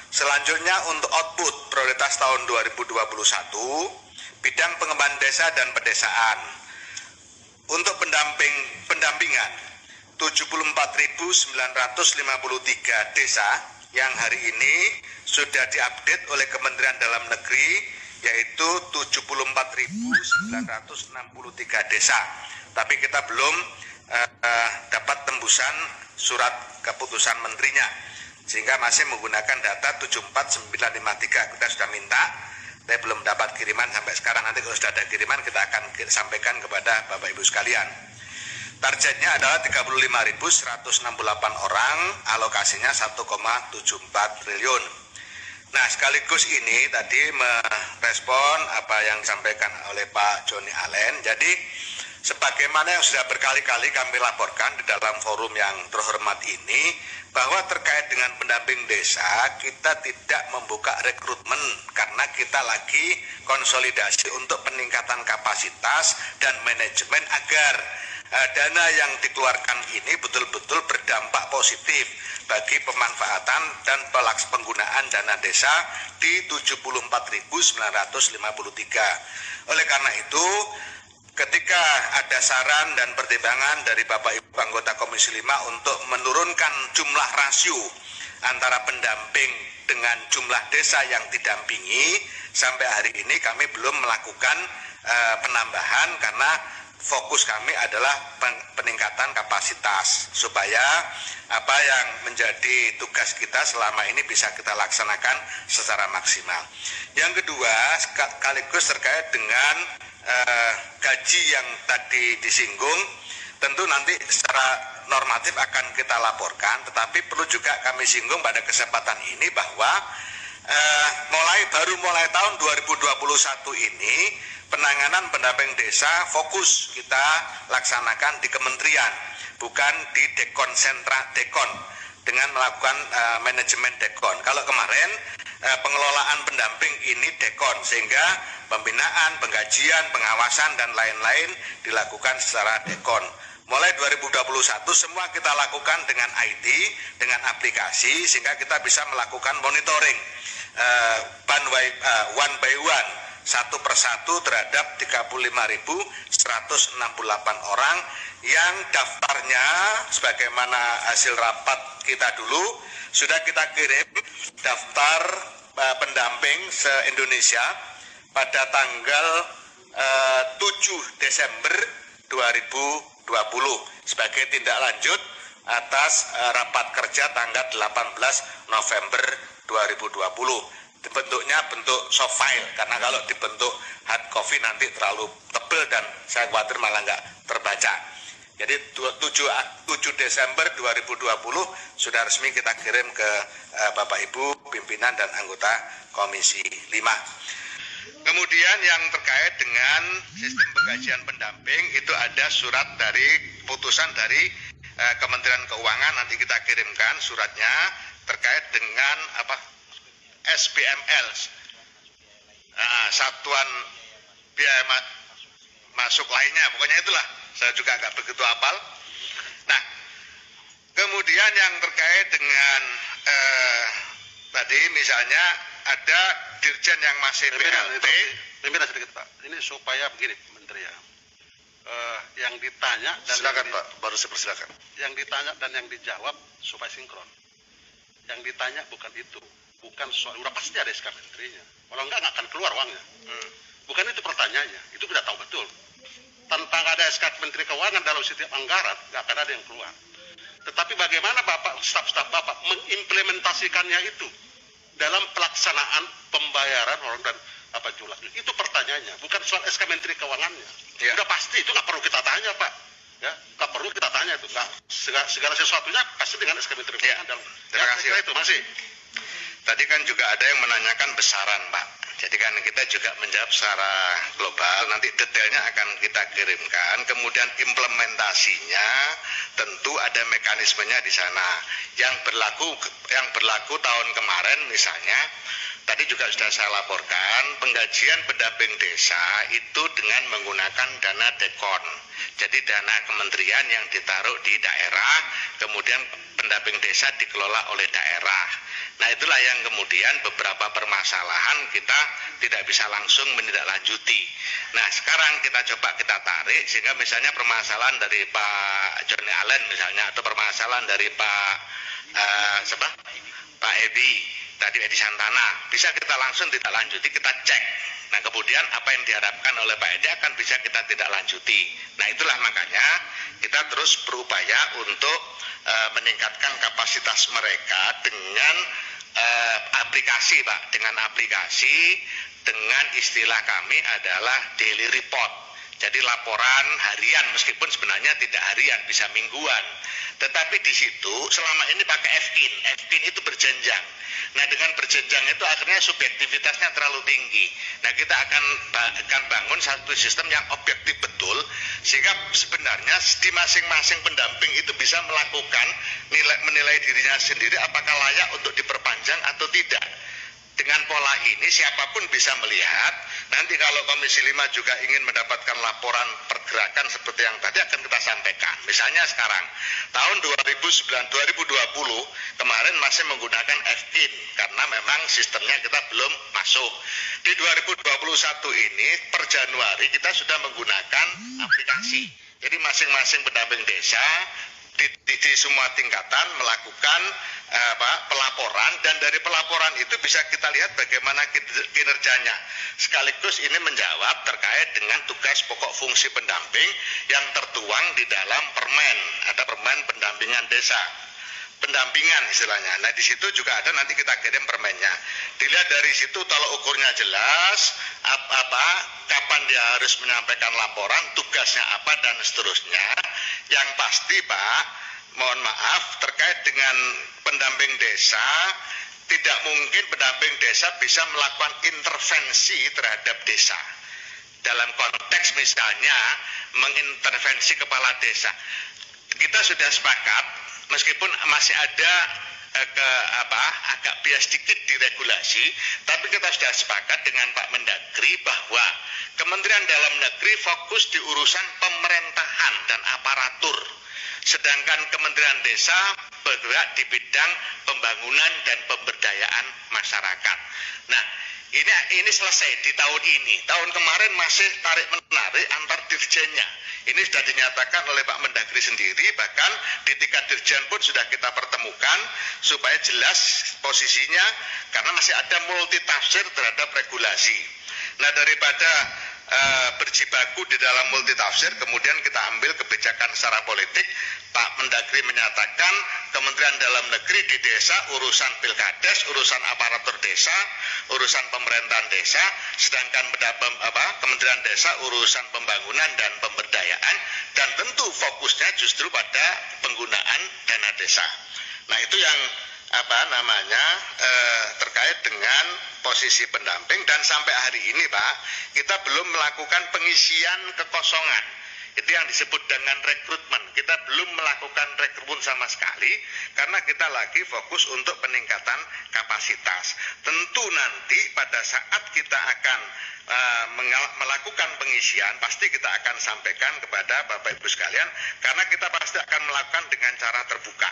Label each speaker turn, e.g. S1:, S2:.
S1: Selanjutnya untuk output prioritas tahun 2021, bidang pengembangan desa dan pedesaan. Untuk pendampingan 74.953 desa yang hari ini sudah diupdate oleh Kementerian Dalam Negeri, yaitu 74.963 desa. Tapi kita belum dapat tembusan surat keputusan menterinya, sehingga masih menggunakan data 74953. Kita sudah minta, tapi belum dapat kiriman sampai sekarang. Nanti kalau sudah ada kiriman kita akan sampaikan kepada Bapak Ibu sekalian. Targetnya adalah 35.168 orang, alokasinya 1,74 triliun. Nah, sekaligus ini tadi merespon apa yang disampaikan oleh Pak Joni Allen. Jadi sebagaimana yang sudah berkali-kali kami laporkan di dalam forum yang terhormat ini, bahwa terkait dengan pendamping desa kita tidak membuka rekrutmen karena kita lagi konsolidasi untuk peningkatan kapasitas dan manajemen agar dana yang dikeluarkan ini betul-betul berdampak positif bagi pemanfaatan dan penggunaan dana desa di 74.953. Oleh karena itu, ketika ada saran dan pertimbangan dari Bapak Ibu anggota Komisi 5 untuk menurunkan jumlah rasio antara pendamping dengan jumlah desa yang didampingi, sampai hari ini kami belum melakukan penambahan karena fokus kami adalah peningkatan kapasitas supaya apa yang menjadi tugas kita selama ini bisa kita laksanakan secara maksimal. Yang kedua, sekaligus terkait dengan gaji yang tadi disinggung, tentu nanti secara normatif akan kita laporkan, tetapi perlu juga kami singgung pada kesempatan ini bahwa mulai tahun 2021 ini penanganan pendamping desa fokus kita laksanakan di kementerian, bukan di dekon dengan melakukan manajemen dekon. Kalau kemarin pengelolaan pendamping ini dekon, sehingga pembinaan, penggajian, pengawasan dan lain-lain dilakukan secara dekon. Mulai 2021 semua kita lakukan dengan IT, dengan aplikasi, sehingga kita bisa melakukan monitoring one by one, satu persatu terhadap 35.168 orang yang daftarnya sebagaimana hasil rapat kita dulu sudah kita kirim daftar pendamping se-Indonesia pada tanggal 7 Desember 2020 sebagai tindak lanjut atas rapat kerja tanggal 18 November 2020. Bentuknya bentuk soft file, karena kalau dibentuk hard copy nanti terlalu tebal dan saya khawatir malah nggak terbaca. Jadi 7 Desember 2020 sudah resmi kita kirim ke Bapak Ibu pimpinan dan anggota Komisi 5. Kemudian yang terkait dengan sistem penggajian pendamping itu ada surat dari putusan dari Kementerian Keuangan, nanti kita kirimkan suratnya terkait dengan SBML, satuan biaya masuk lainnya, pokoknya itulah, saya juga nggak begitu hafal. Nah, kemudian yang terkait dengan tadi misalnya ada dirjen yang masih PLT.
S2: Pimpinan sedikit Pak, ini supaya begini Menteri ya, yang ditanya dan
S1: silakan Pak, baru saya persilakan.
S2: Yang ditanya dan yang dijawab supaya sinkron. Yang ditanya bukan itu, bukan soal, udah pasti ada SK menterinya. Kalau enggak akan keluar uangnya. Bukan itu pertanyaannya, itu kita tahu betul. Tanpa ada SK Menteri Keuangan dalam setiap anggaran, nggak akan ada yang keluar. Tetapi bagaimana Bapak, staf-staf Bapak mengimplementasikannya itu dalam pelaksanaan pembayaran orang dan jumlah itu pertanyaannya, bukan soal SK Menteri Keuangannya. Ya. Udah pasti itu nggak perlu kita tanya Pak. Ya, nggak perlu kita tanya itu, nggak segala sesuatunya pasti dengan SK Menteri Keuangan.
S1: Terima kasih.
S2: Itu masih.
S1: Tadi kan juga ada yang menanyakan besaran Pak. Jadi kan kita juga menjawab secara global, nanti detailnya akan kita kirimkan. Kemudian implementasinya tentu ada mekanismenya di sana. Yang berlaku tahun kemarin misalnya, tadi juga sudah saya laporkan, penggajian pendamping desa itu dengan menggunakan dana dekon. Jadi dana kementerian yang ditaruh di daerah, kemudian pendamping desa dikelola oleh daerah. Nah itulah yang kemudian beberapa permasalahan kita tidak bisa langsung menindaklanjuti. Nah sekarang kita coba kita tarik, sehingga misalnya permasalahan dari Pak Johnny Allen misalnya, atau permasalahan dari Pak Edi, tadi Edi Santana, bisa kita langsung tidak lanjuti, kita cek. Nah kemudian apa yang diharapkan oleh Pak Edi akan bisa kita tidak lanjuti. Nah itulah makanya kita terus berupaya untuk meningkatkan kapasitas mereka dengan aplikasi Pak, dengan aplikasi, dengan istilah kami adalah daily report. Jadi laporan harian, meskipun sebenarnya tidak harian, bisa mingguan. Tetapi di situ selama ini pakai FIN. FIN itu berjenjang. Nah dengan berjenjang itu akhirnya subjektivitasnya terlalu tinggi. Nah kita akan bangun satu sistem yang objektif betul, sehingga sebenarnya di masing-masing pendamping itu bisa melakukan menilai dirinya sendiri apakah layak untuk diperpanjang atau tidak. Dengan pola ini siapapun bisa melihat. Nanti kalau Komisi 5 juga ingin mendapatkan laporan pergerakan seperti yang tadi akan kita sampaikan. Misalnya sekarang tahun 2020 kemarin masih menggunakan FIN karena memang sistemnya kita belum masuk. Di 2021 ini per Januari kita sudah menggunakan aplikasi. Jadi masing-masing pendamping desa di semua tingkatan melakukan pelaporan, dan dari pelaporan itu bisa kita lihat bagaimana kinerjanya. Sekaligus ini menjawab terkait dengan tugas pokok fungsi pendamping yang tertuang di dalam permen. Ada permen pendampingan desa, pendampingan istilahnya. Nah di situ juga ada, nanti kita kirim permennya. Dilihat dari situ tolak ukurnya jelas, kapan dia harus menyampaikan laporan, tugasnya apa dan seterusnya. Yang pasti Pak, mohon maaf, terkait dengan pendamping desa, tidak mungkin pendamping desa bisa melakukan intervensi terhadap desa. Dalam konteks misalnya mengintervensi kepala desa. Kita sudah sepakat, meskipun masih ada agak bias sedikit di regulasi, tapi kita sudah sepakat dengan Pak Mendagri bahwa Kementerian Dalam Negeri fokus di urusan pemerintahan dan aparatur, sedangkan Kementerian Desa bergerak di bidang pembangunan dan pemberdayaan masyarakat. Nah, ini selesai di tahun ini. Tahun kemarin masih tarik-menarik antar dirjennya. Ini sudah dinyatakan oleh Pak Mendagri sendiri, bahkan di tingkat dirjen pun sudah kita pertemukan supaya jelas posisinya, karena masih ada multitafsir terhadap regulasi. Nah, daripada berjibaku di dalam multitafsir, kemudian kita ambil kebijakan secara politik. Pak Mendagri menyatakan Kementerian Dalam Negeri di desa urusan pilkades, urusan aparatur desa, urusan pemerintahan desa, sedangkan Kementerian Desa urusan pembangunan dan pemberdayaan, dan tentu fokusnya justru pada penggunaan dana desa. Nah itu yang terkait dengan posisi pendamping, dan sampai hari ini Pak, kita belum melakukan pengisian kekosongan. Itu yang disebut dengan rekrutmen. Kita belum melakukan rekrutmen sama sekali karena kita lagi fokus untuk peningkatan kapasitas. Tentu nanti pada saat kita akan melakukan pengisian, pasti kita akan sampaikan kepada Bapak Ibu sekalian, karena kita pasti akan melakukan dengan cara terbuka.